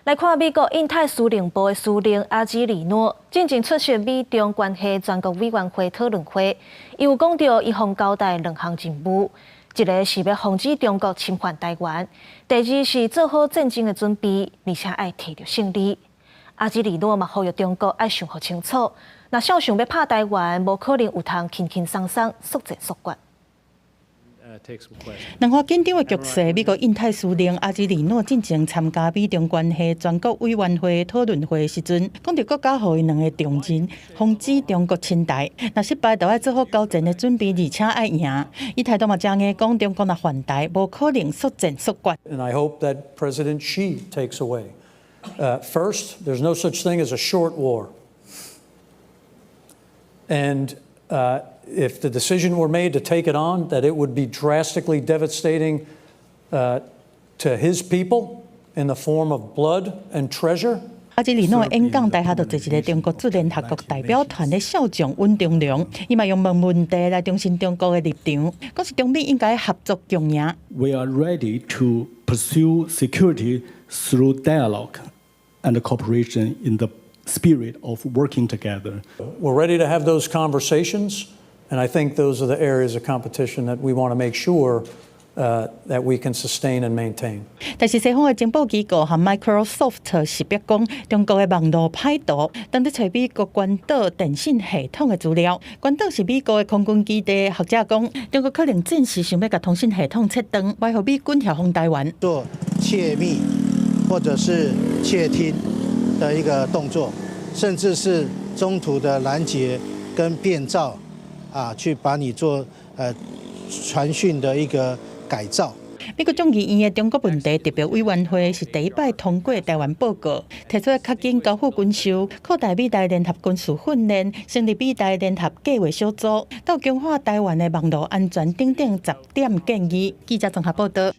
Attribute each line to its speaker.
Speaker 1: 来看美国印太司令部的司令阿基里诺进前出席美中关系全国委员会讨论会，伊有讲到伊方交代2项任务，一个是要防止中国侵犯台湾，第二是做好战争的准备，而且爱摕到胜利。阿基里诺嘛呼吁中国爱想好清楚，若想要拍台湾，无可能有通轻轻松松速战速决。
Speaker 2: 南华紧张的局势，美国印太司令阿基里诺进前参加美中关系全国委员会讨论会时阵，讲到国家予伊2个重任，防止中国侵台。若失败，就要做好交战的准备，而且爱赢。伊态度嘛正硬讲，中国若犯台，无可能速战速决。
Speaker 3: And I hope that President Xi takes away. First, there's no such thing as a short war. And if the decision were made to take it on, that it would be drastically devastating to his people in the form of blood and treasure.
Speaker 2: 阿基里诺演讲台下就坐一个中国驻联合国代表团的校长温忠良，伊嘛用问题来重申中国的立场，讲是中美应该合作共赢。
Speaker 4: We are ready to pursue security through dialogue and cooperation in the spirit of working together.
Speaker 3: We're ready to have those conversations, and I think those are the areas of competition that we want to make sure that we can sustain and maintain.
Speaker 2: 但是西方的情报机构和 Microsoft 识别讲，中国的网络歹徒当在找美国关岛电信系统的资料。关岛是美国的空军基地，学者讲，中国可能暂时想要把通讯系统切断，为何美军调防台湾
Speaker 5: 做窃密或者是窃听的一个动作，甚至是中途的拦截跟变造，去把你做传讯的一个改造。
Speaker 2: 美国众议院的中国问题特别委员会是第一摆通过台湾报告，提出较紧交付军售、扩大美台联合军事训练、成立美台联合计划小组，到强化台湾的网络安全等10点建议。记者综合报道。